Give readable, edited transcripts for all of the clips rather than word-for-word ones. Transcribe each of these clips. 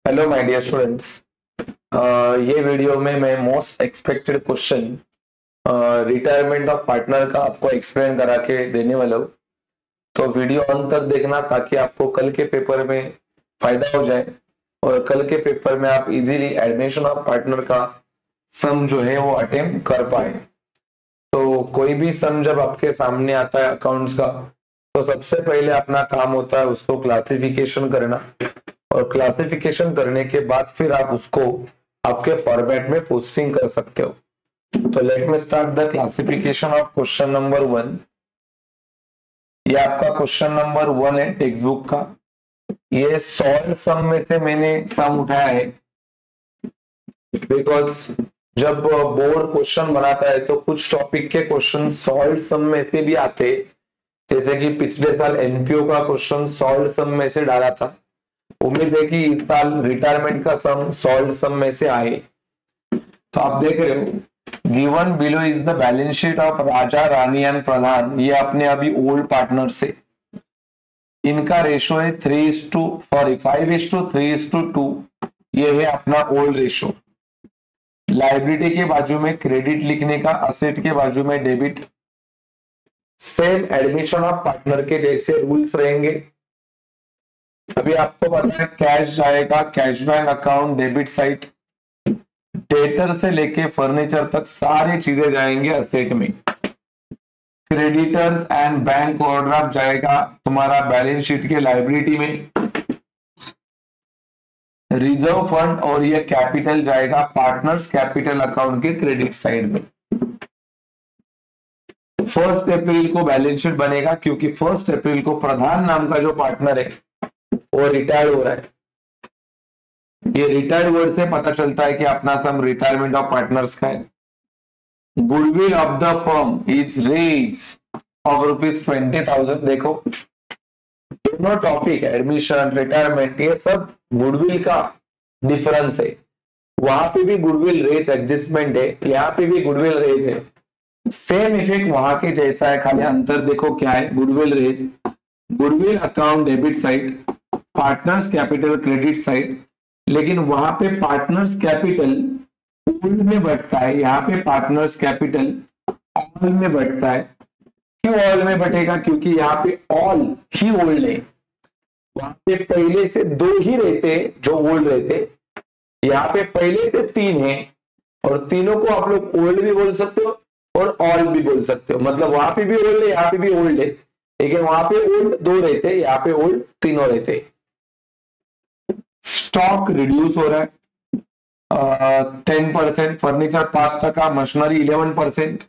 Hello my dear students. ये video में मैं most expected question retirement of partner का आपको एक्सप्लेन करा के देने वाला हूँ। तो वीडियो अंत तक देखना ताकि आपको कल के पेपर में फायदा हो जाए और कल के पेपर में आप इजीली एडमिशन ऑफ पार्टनर का सम जो है वो अटेम्प्ट कर पाए। तो कोई भी सम जब आपके सामने आता है अकाउंट्स का, तो सबसे पहले अपना काम होता है उसको क्लासिफिकेशन करना, और क्लासिफिकेशन करने के बाद फिर आप उसको आपके फॉर्मेट में पोस्टिंग कर सकते हो। तो let me start the classification of question number 1। ये आपका क्वेश्चन नंबर 1 है टेक्स्ट बुक का। ये सॉल्व सम में से मैंने सम उठाया है, बिकॉज जब बोर्ड क्वेश्चन बनाता है तो कुछ टॉपिक के क्वेश्चन सॉल्व सम में से भी आते, जैसे कि पिछले साल एनपीओ का क्वेश्चन सॉल्व सम में से डाला था। उम्मीद है कि इस साल रिटायरमेंट का सम सॉल्व सम में से आए। तो आप देख रहे हो, given below is the balance sheet of Raja, Rani and Pradhan. ये अपने अभी ओल्ड पार्टनर से, इनका रेशो है 5:3:2। ये है अपना ओल्ड रेशो। लाइबिलिटी के बाजू में क्रेडिट लिखने का, असेट के बाजू में debit. Same admission of partner के जैसे रूल्स रहेंगे। अभी आपको पता है कैश जाएगा cash bank account debit side, debtor से लेके फर्नीचर तक सारी चीजें जाएंगे असेट में। क्रेडिटर्स एंड बैंक ओवरड्राफ्ट जाएगा तुम्हारा बैलेंस शीट के लायबिलिटी में। रिजर्व फंड और ये कैपिटल जाएगा पार्टनर्स कैपिटल अकाउंट के क्रेडिट साइड में। 1 अप्रैल को बैलेंस शीट बनेगा, क्योंकि 1 अप्रैल को प्रधान नाम का जो पार्टनर है वो रिटायर्ड हो रहा है। ये रिटायर्ड वर्ड से पता चलता है कि अपना सम रिटायरमेंट ऑफ पार्टनर्स का है। Goodwill of the firm is raise of ₹20,000। देखो दोनों टॉपिक एडमिशन रिटायरमेंट ये सब गुडविल का डिफरेंस है। वहां पे भी गुडविल रेज एडजस्टमेंट है, यहाँ पे भी गुडविल रेज है। सेम इफेक्ट वहां के जैसा है, खाली अंतर देखो क्या है। Goodwill raise, goodwill account debit side, partners capital credit side. लेकिन वहां पे पार्टनर्स कैपिटल ओल्ड में बढ़ता है, यहाँ पे पार्टनर्स कैपिटल ऑल में बढ़ता है। क्यों ऑल में बढ़ेगा? क्योंकि यहाँ पे ऑल ही ओल्ड है। वहां पे पहले से 2 ही रहते जो ओल्ड रहते, यहाँ पे पहले से 3 है, और तीनों को आप लोग ओल्ड भी बोल सकते हो और ऑल भी बोल सकते हो। मतलब वहां पे भी ओल्ड है, यहाँ पे भी ओल्ड है, लेकिन वहां पे ओल्ड 2 रहते, यहाँ पे ओल्ड तीनों रहते। स्टॉक रिड्यूस हो रहा है 10%, फर्नीचर 5%, मशीनरी 11%।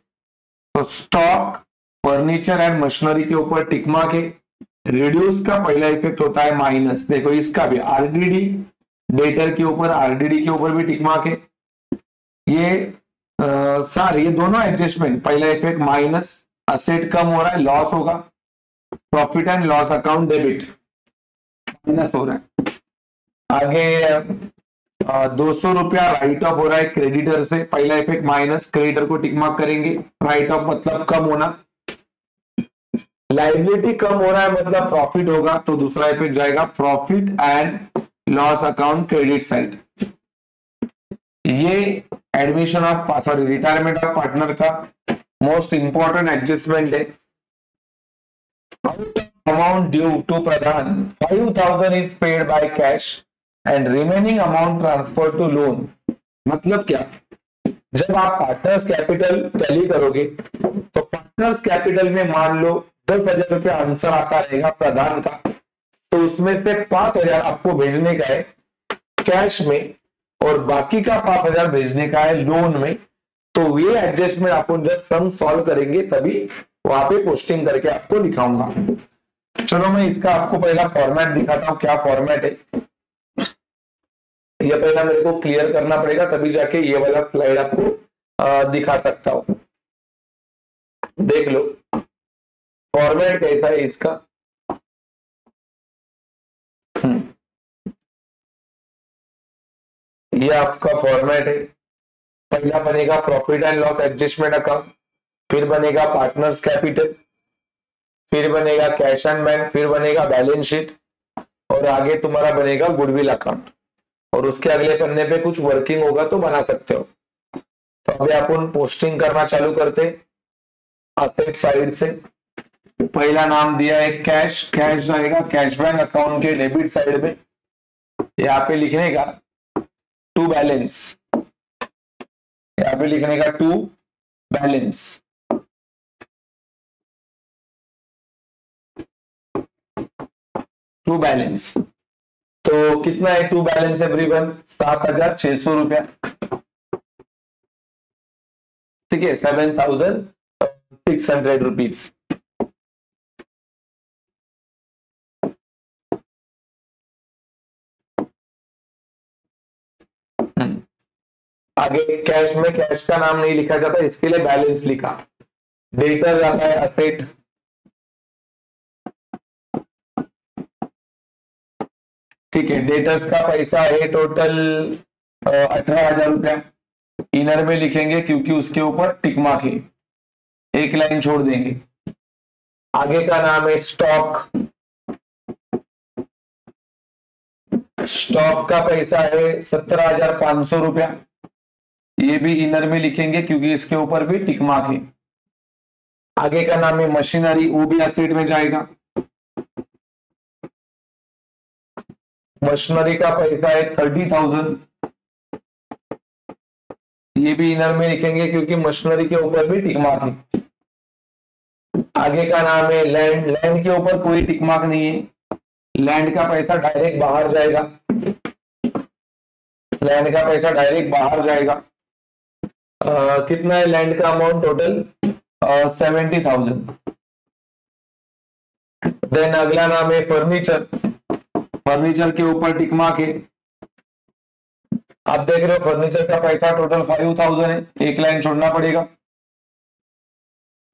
तो स्टॉक, फर्नीचर एंड मशीनरी के ऊपर टिक मार्क है। रिड्यूस का पहला इफेक्ट होता है माइनस। देखो इसका भी आरडीडी, डेटर के ऊपर आरडीडी के ऊपर भी टिक मार्क है। ये सारे ये दोनों एडजस्टमेंट, पहला इफेक्ट माइनस, असेट कम हो रहा है लॉस होगा, profit and loss account debit minus हो रहा है। आगे 200 रुपया राइट ऑफ हो रहा है क्रेडिटर से, पहला इफेक्ट माइनस, क्रेडिटर को टिक मार्क करेंगे। राइट ऑफ मतलब कम होना, लाइबिलिटी कम हो रहा है मतलब प्रॉफिट होगा, तो दूसरा इफेक्ट जाएगा profit and loss account credit side. ये admission of sorry retirement of partner का मोस्ट इंपॉर्टेंट एडजस्टमेंट है। Amount due to Pradhan 5,000 is paid by cash and remaining amount transfer to loan. मतलब क्या? जब आप पार्टनर्स कैपिटल टैली करोगे तो partners capital में मान लो 10,000 रुपया आंसर आता रहेगा प्रधान का, तो उसमें से 5,000 आपको भेजने का है कैश में और बाकी का 5,000 भेजने का है लोन में। तो ये एडजस्टमेंट आपको जब सम सॉल्व करेंगे तभी वहां पे पोस्टिंग करके आपको दिखाऊंगा। चलो मैं इसका आपको पहला फॉर्मेट दिखाता हूं, क्या फॉर्मेट है ये पहला मेरे को क्लियर करना पड़ेगा, तभी जाके ये वाला स्लाइड आपको दिखा सकता हूं। देख लो फॉर्मेट कैसा है इसका। ये आपका फॉर्मेट है। पहला बनेगा profit and loss adjustment account, फिर बनेगा पार्टनर्स कैपिटल, फिर बनेगा कैश एंड बैंक, फिर बनेगा बैलेंस शीट, और आगे तुम्हारा बनेगा गुडविल अकाउंट। और उसके अगले पन्ने पे कुछ वर्किंग होगा तो बना सकते हो। तो अभी अपन पोस्टिंग करना चालू करते असेट साइड से। पहला नाम दिया है कैश, कैश जाएगा कैश बैंक अकाउंट के डेबिट साइड में, यहाँ पे लिखने का टू बैलेंस, यहाँ पे लिखने का टू बैलेंस। टू बैलेंस तो कितना है टू बैलेंस एवरीवन? 7,600 रुपया, ठीक है, 7,600 रुपीज। आगे कैश में कैश का नाम नहीं लिखा जाता, इसके लिए बैलेंस लिखा। डेटर जाता है असेट, ठीक है, डेटर्स का पैसा है टोटल 18,000 रुपया। इनर में लिखेंगे क्योंकि उसके ऊपर टिक मार्क है, एक लाइन छोड़ देंगे। आगे का नाम है स्टॉक, स्टॉक का पैसा है 17,500 रुपया, ये भी इनर में लिखेंगे क्योंकि इसके ऊपर भी टिक मार्क है। आगे का नाम है मशीनरी, वो भी एसेट में जाएगा। मशीनरी का पैसा है 30,000, ये भी इनर में लिखेंगे क्योंकि मशीनरी के ऊपर भी टिक मार्क है। आगे का नाम है लैंड, लैंड के ऊपर कोई टिक मार्क नहीं है, लैंड का पैसा डायरेक्ट बाहर जाएगा, लैंड का पैसा डायरेक्ट बाहर जाएगा। कितना है लैंड का अमाउंट टोटल? 70,000। देन अगला नाम है फर्नीचर, फर्नीचर के ऊपर टिक मार्क है। आप देख रहे हो फर्नीचर का पैसा टोटल 5,000 है, एक लाइन छोड़ना पड़ेगा।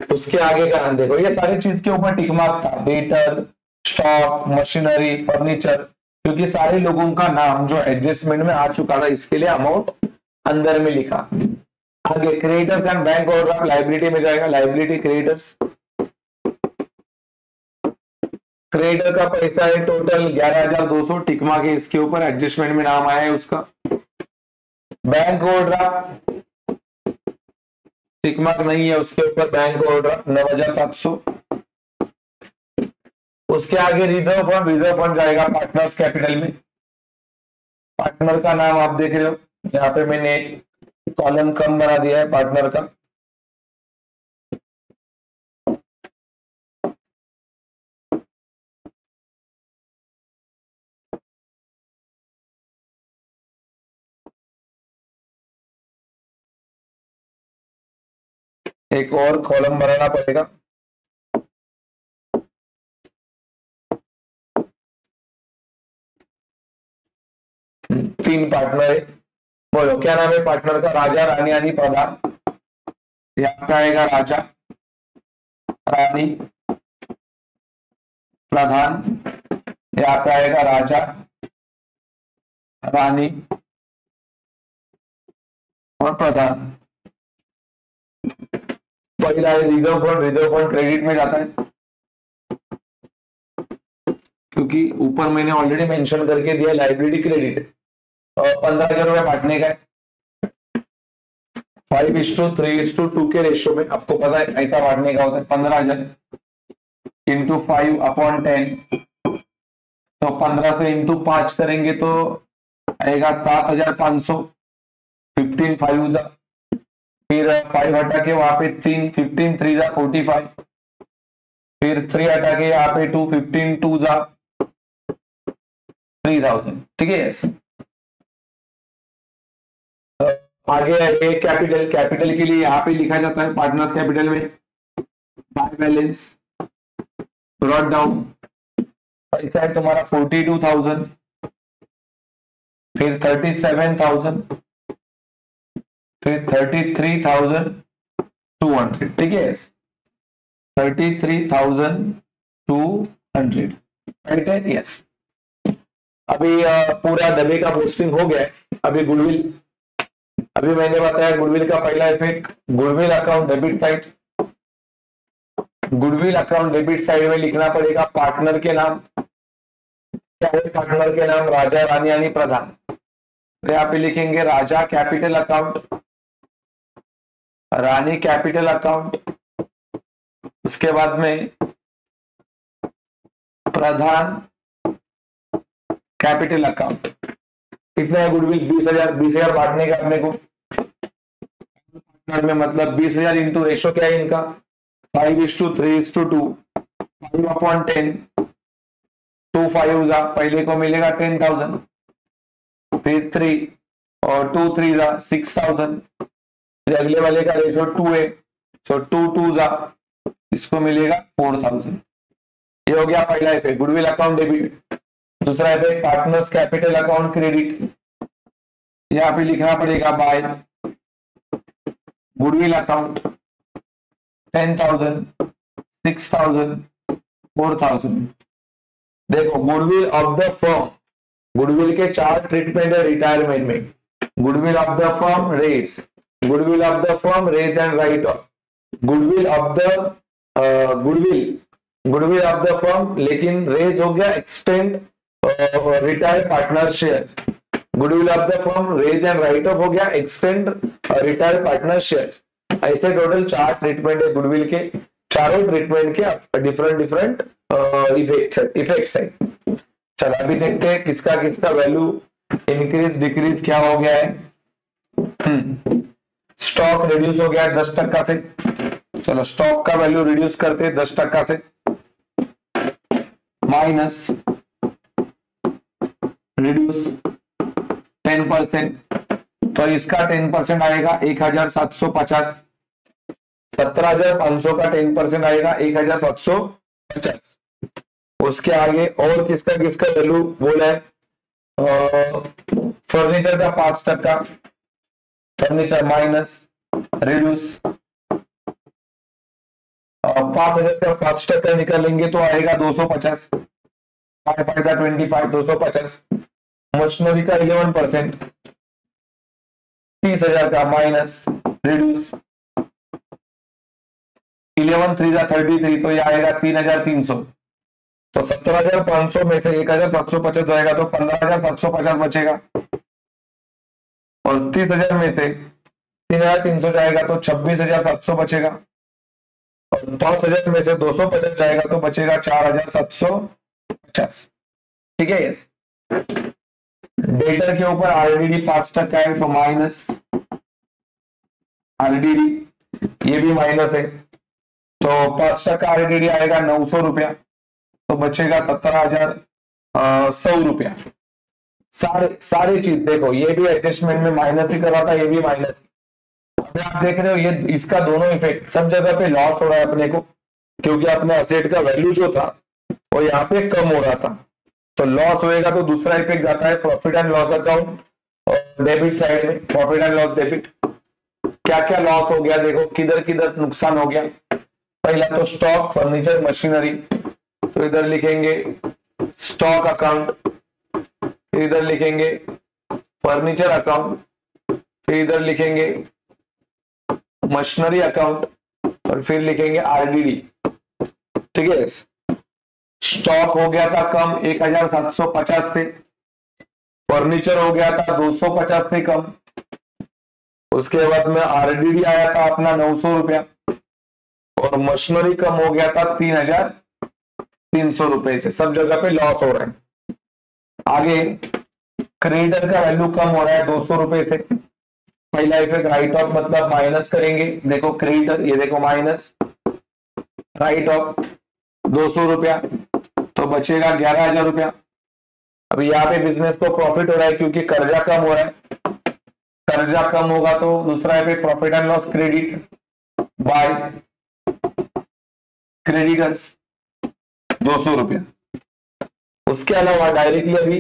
उसके आगे का नाम देखो, ये सारी चीज के ऊपर टिक मार्क था, डेटर, स्टॉक, मशीनरी, फर्नीचर, क्योंकि सारे लोगों का नाम जो एडजस्टमेंट में आ चुका था, इसके लिए अमाउंट अंदर में लिखा। आगे creditors and bank overdraft liability में जाएगा, लायबिलिटी क्रेडिटर्स, क्रेडिटर का पैसा है टोटल 11,200, टिक मार्क है इसके ऊपर, एडजस्टमेंट में नाम आया है उसका। बैंक ओवरड्राफ्ट टिक मार्क नहीं है उसके ऊपर, बैंक ओवरड्राफ्ट 9,700। उसके आगे रिजर्व फंड, रिजर्व फंड जाएगा पार्टनर्स कैपिटल में। पार्टनर का नाम आप देख रहे हो, यहाँ पे मैंने कॉलम कम बना दिया है पार्टनर का। एक और कॉलम बनाना पड़ेगा। तीन पार्टनर है, बोलो क्या नाम है पार्टनर का? राजा, रानी, यानी प्रधान। यहाँ पे आएगा राजा, रानी, प्रधान। यहाँ पे आएगा राजा, रानी और प्रधान। पहला है reserve fund, reserve fund credit में जाता है क्योंकि ऊपर मैंने ऑलरेडी मेंशन करके दिया लाइबिलिटी क्रेडिट। 15,000 रुपए बांटने का है 5:3:2 के रेशियो में, आपको पता है ऐसा बांटने का होता है। 15,000 इंटू 5/10, तो 15 से इंटू 5 करेंगे तो आएगा 7,500। 15 5 जा, फिर 5 हटा के वहां पे 3, 15 3 जा 45, फिर 3 हटा के यहाँ पे 2, 15 2 जा 3,000, ठीक है। यस, आगे है कैपिटल, कैपिटल के लिए यहाँ पे लिखा जाता है पार्टनर्स कैपिटल में बाय बैलेंस ब्रॉट डाउन, पैसा है तुम्हारा 42,000, फिर 37,000, फिर 33,200, ठीक है। 33,200, राइट है, यस। अभी पूरा डब्बे का पोस्टिंग हो गया है। अभी गुडविल, अभी मैंने बताया गुडविल का पहला effect, goodwill account debit side. Goodwill account debit side में लिखना पड़ेगा पार्टनर के नाम, क्या है पार्टनर के नाम? राजा, रानी, यानी प्रधान। तो यहाँ पे लिखेंगे राजा कैपिटल अकाउंट, रानी कैपिटल अकाउंट, उसके बाद में प्रधान कैपिटल अकाउंट। कितना है गुडविल? 20,000। 20,000 बांटने का अपने को में, मतलब 20,000 इंटू रेशो क्या है इनका 5:3:2, 5/10, 2 5 जा, पहले को मिलेगा 10,000, फिर 3 और 2 3 जा 6,000, फिर अगले वाले का रेशो 2 है, सो 2 2 जा, इसको मिलेगा 4,000। ये हो गया पहला इफेक्ट, गुडविल अकाउंट डेबिट। दूसरा effect partners capital account credit. यहाँ पे लिखना पड़ेगा बाय गुडविल अकाउंट 10,000, 6,000, 4,000। देखो goodwill of the firm, goodwill के 4 ट्रीटमेंट है रिटायरमेंट में। Goodwill of the firm raise, goodwill of the firm raise and write off, goodwill of the goodwill of the firm, लेकिन raise हो गया extend retire partner shares. Goodwill of the firm raise and write off हो गया extend retire partner shares. ऐसे total 4 treatment है गुडविल के, चारों ट्रीटमेंट के डिफरेंट इफेक्ट्स है। चलो अभी देखते हैं किसका किसका वैल्यू इंक्रीज डिक्रीज क्या हो गया है। स्टॉक रिड्यूस हो गया 10% से। चलो स्टॉक का वैल्यू रिड्यूस करते हैं 10% से, माइनस रिड्यूस 10%, तो इसका 10% आएगा 1,750। 17,500 का 10% आएगा 1,750। उसके आगे और किसका किसका वैल्यू बोला है? फर्नीचर का 5%, फर्नीचर माइनस रिड्यूस 5,000 का 5% निकालेंगे तो आएगा 250, 5/5 250। मशीनरी का 11%, 30,000 का माइनस रिड्यूस 11 3 33, तो ये आएगा 3,300। तो 17,500 में से 1,750 जाएगा तो 15,750 बचेगा, और 30,000 में से 3,300 जाएगा तो 26,700 बचेगा, और 5,000 में से 250 जाएगा तो बचेगा 4,750। ठीक है। यस, डेटर के ऊपर आरडीडी 5% है, सो माइनस आरडीडी, ये भी माइनस है, तो 5% आरडीडी आएगा 900 रुपया, तो बचेगा 17,100 रुपया। सारे चीज देखो, ये भी एडजस्टमेंट में माइनस ही कर रहा था, ये भी माइनस। अभी आप देख रहे हो ये इसका दोनों इफेक्ट, सब जगह पे लॉस हो रहा है अपने को, क्योंकि अपने असेट का वैल्यू जो था वो यहाँ पे कम हो रहा था, तो लॉस होएगा तो दूसरा इफेक्ट जाता है प्रॉफिट एंड लॉस अकाउंट और डेबिट साइड में, प्रॉफिट एंड लॉस डेबिट। क्या क्या लॉस हो गया देखो, किधर किधर नुकसान हो गया। पहला तो स्टॉक, फर्नीचर, मशीनरी, तो इधर लिखेंगे स्टॉक अकाउंट, फिर इधर लिखेंगे फर्नीचर अकाउंट, फिर इधर लिखेंगे मशीनरी अकाउंट, और फिर लिखेंगे आरडीडी। ठीक है। स्टॉक हो गया था कम 1,750 से, फर्नीचर हो गया था 250 से कम, उसके बाद में आरडीडी आया था अपना 900 रुपया, और मशीनरी कम हो गया था 3,300 रुपए से। सब जगह पे लॉस हो रहा है। आगे क्रेडिटर का वैल्यू कम हो रहा है 200 रुपए से। पहला इफेक्ट राइट ऑफ, मतलब माइनस करेंगे, देखो क्रेडिटर, ये देखो माइनस राइट ऑफ 200 रुपया, तो बचेगा 11,000 रुपया। अभी यहाँ पे बिजनेस को प्रॉफिट हो रहा है क्योंकि कर्जा कम हो रहा है, कर्जा कम होगा तो दूसरा effect profit and loss credit by creditors 200 रुपया। उसके अलावा डायरेक्टली अभी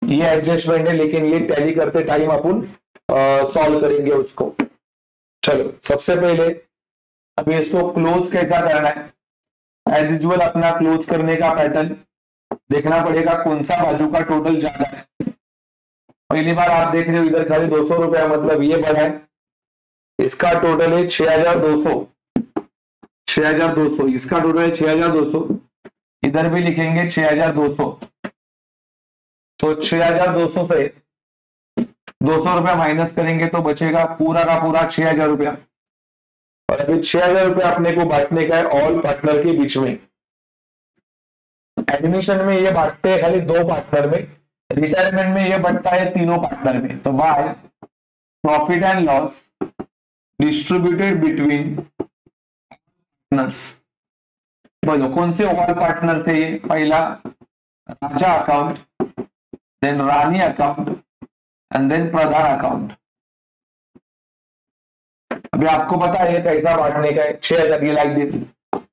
ये एडजस्टमेंट है, लेकिन ये टैली करते टाइम अपन सॉल्व करेंगे उसको। चलो सबसे पहले अभी इसको क्लोज कैसा करना है, एज यूजुअल अपना क्लोज करने का पैटर्न देखना पड़ेगा, कौन सा बाजू का टोटल ज्यादा है। पहली बार आप देख रहे हो इधर खाली 200 रुपया, मतलब ये बड़ा है, इसका टोटल है 6,200, 6,200, इसका टोटल है 6,200, इधर भी लिखेंगे 6,200, तो 6,200 से 200 रुपया माइनस करेंगे तो बचेगा पूरा का पूरा 6,000 रुपया। और अभी 6,000 रुपया अपने को बांटने का है ऑल पार्टनर के बीच में। एडमिशन में ये बांटते हैं खाली 2 पार्टनर में, रिटायरमेंट में ये बढ़ता है 3 पार्टनर में। तो by profit and loss distributed between partners. बोलो कौन से ऑल पार्टनर से? ये पहला Raja account, then Rani account and then Pradhan account. अभी आपको पता है कैसा बांटने का है। 6,000 ये लाइक दिस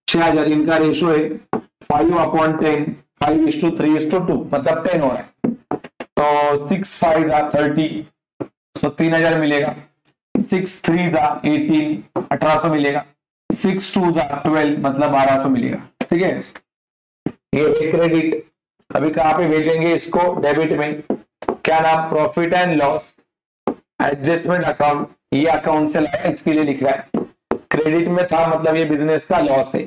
6,000, इनका रेशियो है 5/10, 5:3:2, मतलब 10 हो रहा है। तो 6 5 30, सो 3,000 मिलेगा। 6 3 18, 1800 मिलेगा। 6 2 12, मतलब 1200 मिलेगा। ठीक है, ये क्रेडिट। अभी कहाँ पे भेजेंगे इसको? डेबिट में। क्या नाम? Profit and loss adjustment account. ये अकाउंट से लाया, इसके लिए लिख रहा है। क्रेडिट में था, मतलब ये बिजनेस का लॉस है।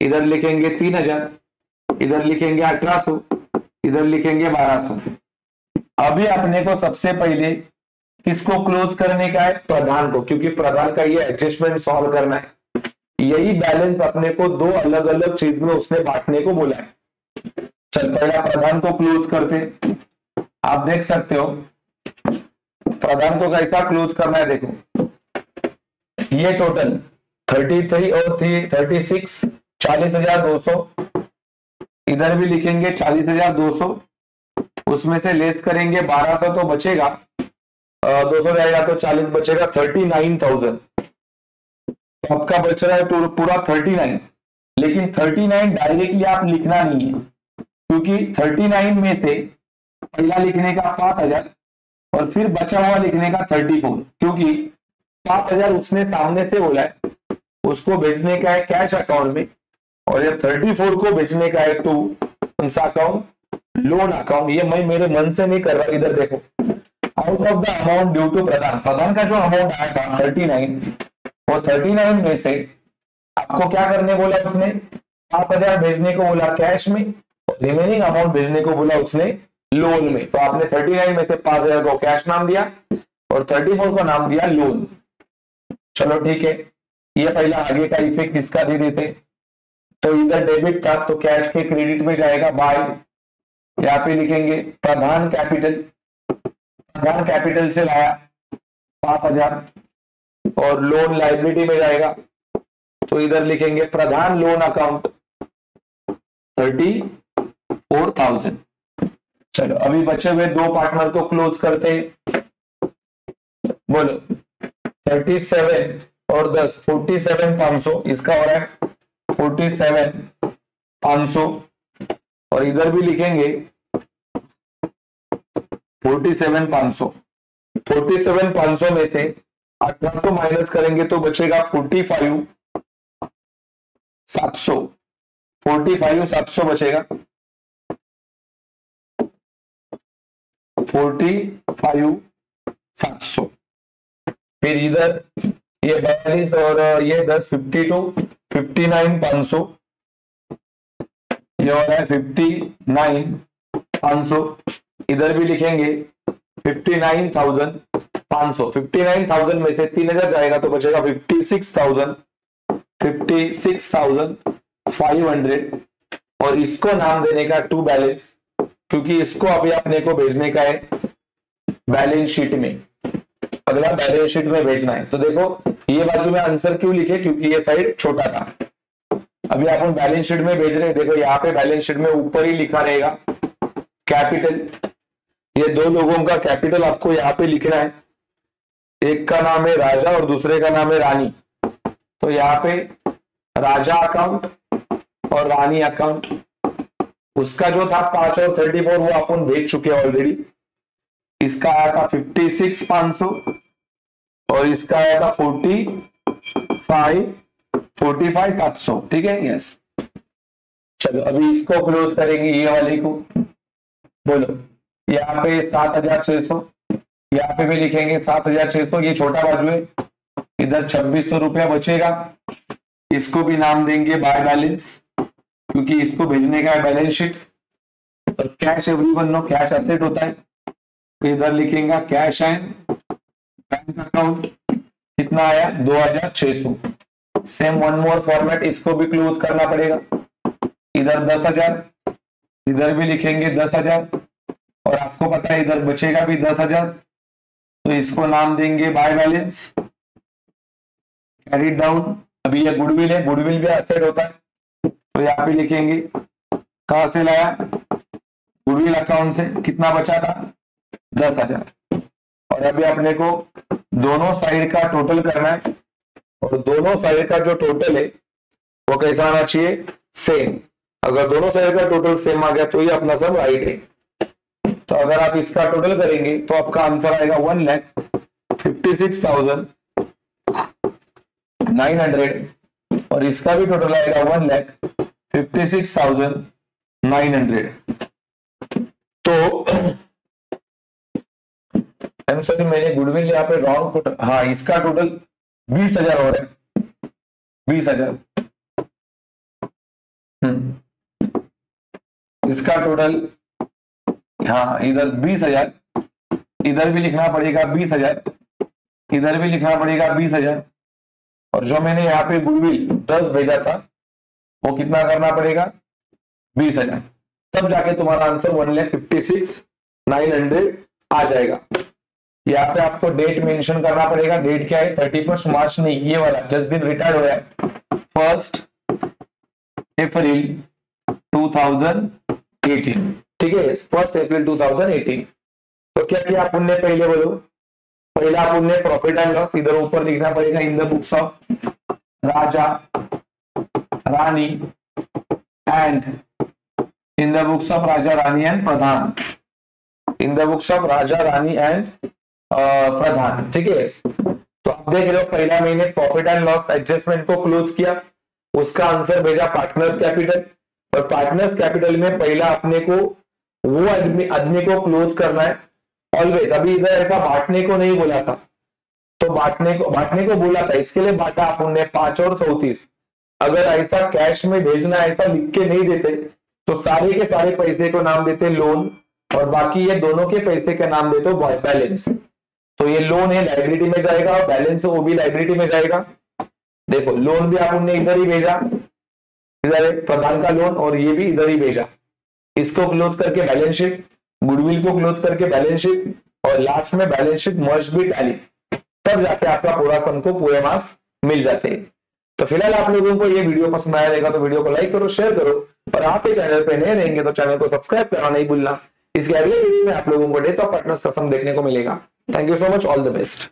इधर लिखेंगे 3,000, इधर लिखेंगे 1800, इधर लिखेंगे 1200। अभी अपने को सबसे पहले किसको क्लोज करने का है? प्रधान को, क्योंकि प्रधान का ये एडजस्टमेंट सॉल्व करना है। यही बैलेंस अपने को 2 अलग अलग चीज में उसने बांटने को बोला है। चल पहला प्रधान को क्लोज करते। आप देख सकते हो प्रधान को कैसा क्लोज करना है। देखो ये टोटल 33 और 36, 40,200। इधर भी लिखेंगे 40,200, उसमें से लेस करेंगे 1200 तो बचेगा 200 जाएगा तो 40 बचेगा 39,000। तो आपका बच रहा है पूरा 39। लेकिन 39 डायरेक्टली आप लिखना नहीं है, क्योंकि 39 में से पहला लिखने का 5,000 और फिर बचा हुआ लिखने का 34, क्योंकि 5,000 उसने सामने से बोला है, उसको भेजने का है कैश अकाउंट में, और ये 34 को भेजने का है टू कौन सा अकाउंट? Loan account. ये मैं मेरे मन से नहीं कर रहा, इधर देखो out of the amount due to Pradhan. Pradhan का जो अमाउंट आया था 39, वो 39 में से आपको क्या करने बोला उसने? 5,000 भेजने को बोला कैश में, रिमेनिंग अमाउंट भेजने को बोला उसने लोन में। तो आपने 39 में से 5,000 को कैश नाम दिया और 34 को नाम दिया लोन। चलो ठीक है, ये पहला आगे का इफेक्ट इसका दे देते। तो इधर डेबिट था तो कैश के क्रेडिट में जाएगा बाय। यहाँ पे लिखेंगे प्रधान कैपिटल। प्रधान कैपिटल से लाया 5,000 और लोन लाइबिलिटी में जाएगा, तो इधर लिखेंगे प्रधान लोन अकाउंट 34,000। चलो अभी बचे हुए 2 पार्टनर को क्लोज करते हैं। बोलो 37 और 10 47,500, इसका हो रहा है 47,500। और इधर भी लिखेंगे 47,500। 47,500 में से 1800 माइनस करेंगे तो बचेगा 45,700। 45,700 बचेगा। 45,700। फिर इधर ये 42 और ये 10 52, 59,500। ये हो रहा है 59,500। इधर भी लिखेंगे 59,500। 59,000 में से 3,000 जाएगा तो बचेगा 56,000, 56,500। और इसको नाम देने का टू बैलेंस, क्योंकि इसको अभी अपने को भेजने का है बैलेंस शीट में। अगला बैलेंस शीट में भेजना है। तो देखो ये बाजू में आंसर क्यों लिखे? क्योंकि ये साइड छोटा था। अभी अपन बैलेंस शीट में भेज रहे हैं। देखो यहाँ पे बैलेंस शीट में ऊपर ही लिखा रहेगा कैपिटल। ये 2 लोगों का कैपिटल आपको यहाँ पे लिखना है। एक का नाम है राजा और दूसरे का नाम है रानी। तो यहाँ पे राजा अकाउंट और रानी अकाउंट, उसका जो था 5 और 34 वो अपन भेज चुके हैं ऑलरेडी। इसका आया था 56,500 और इसका आया था 45,700। ठीक है, यस। चलो अभी इसको क्लोज करेंगे, ये वाले को। बोलो यहाँ पे 7,600, यहाँ पे भी लिखेंगे 7,600। ये छोटा बाजू है, इधर 2,600 रुपया बचेगा। इसको भी नाम देंगे बाय बैलेंस, क्योंकि इसको भेजने का है बैलेंस शीट। और cash everyone no cash asset होता है। इधर लिखेंगे कैश एंड बैंक अकाउंट, कितना आया 2600। सेम वन मोर फॉर्मेट, इसको भी क्लोज करना पड़ेगा। इधर 10,000, इधर भी लिखेंगे 10,000, और आपको पता है इधर बचेगा भी 10,000, तो इसको नाम देंगे बाय बैलेंस, कैरी डाउन। अभी ये गुडविल है, गुडविल भी एसेट होता है, तो यहाँ पे लिखेंगे कहां से लाया, गुडविल अकाउंट से। कितना बचा था 10,000। और अभी अपने को दोनों साइड का टोटल करना है, और दोनों साइड का जो टोटल है वो कैसा आना चाहिए, सेम। अगर दोनों साइड का टोटल सेम आ गया तो ये अपना सब राइट है। तो अगर आप इसका टोटल करेंगे तो आपका आंसर आएगा 1,56,900, और इसका भी टोटल आएगा 1,56,900। तो सॉरी, मैंने गुडविल यहाँ पे रॉन्ग टोटल, हाँ इसका टोटल 20,000 हो रहा है, 20,000। इसका टोटल, हाँ इधर 20,000, इधर भी लिखना पड़ेगा 20,000, इधर भी लिखना पड़ेगा 20,000, और जो मैंने यहाँ पे गुडविल 10 भेजा था वो कितना करना पड़ेगा 20,000, तब जाके तुम्हारा आंसर 1,56,900 आ जाएगा। यहाँ पे आपको डेट मेंशन करना पड़ेगा। डेट क्या है, 31 मार्च नहीं, ये वाला जिस दिन रिटायर्ड हो रहा है, 1 अप्रैल 2018। ठीक है, 1 अप्रैल 2018। तो क्या किया अपन ने, पहले बोलो, पहला अपन ने प्रॉफिट एंड लॉस इधर ऊपर लिखना पड़ेगा, in the books of Raja Rani and in the books of Raja Rani and Pradhan, in the books of Raja Rani and Pradhan. ठीक है, तो आप देख रहे हो पहला महीने प्रॉफिट एंड लॉस एडजस्टमेंट को क्लोज किया, उसका आंसर भेजा पार्टनर्स कैपिटल, और पार्टनर्स कैपिटल में पहला अपने को वो आदमी को क्लोज करना है ऑलवेज। अभी इधर ऐसा बांटने को नहीं बोला था, तो बांटने को बोला था, इसके लिए बांटा अपन ने 5 और 34। अगर ऐसा कैश में भेजना ऐसा लिख के नहीं देते तो सारे के सारे पैसे को नाम देते लोन, और बाकी ये दोनों के पैसे का नाम देते बैलेंस। तो ये लोन है लाइबिलिटी में जाएगा, और बैलेंस है वो भी लाइबिलिटी में जाएगा। देखो लोन भी अपन ने इधर ही भेजा, इधर प्रधान का लोन, और ये भी इधर ही भेजा। इसको क्लोज करके बैलेंस शीट, गुडविल को क्लोज करके बैलेंस शीट, और लास्ट में बैलेंस शीट मर्ज भी टैली, तब जाके आपका पूरा सम को पूरे मार्क्स मिल जाते हैं। तो फिलहाल आप लोगों को ये वीडियो पसंद आया रहेगा तो वीडियो को लाइक करो, शेयर करो, और आप ये चैनल पे नए रहेंगे तो चैनल को सब्सक्राइब करना नहीं भूलना। इसके अगले वीडियो में आप लोगों को डेथ ऑफ पार्टनर्स का सम देखने को मिलेगा। Thank you so much, all the best.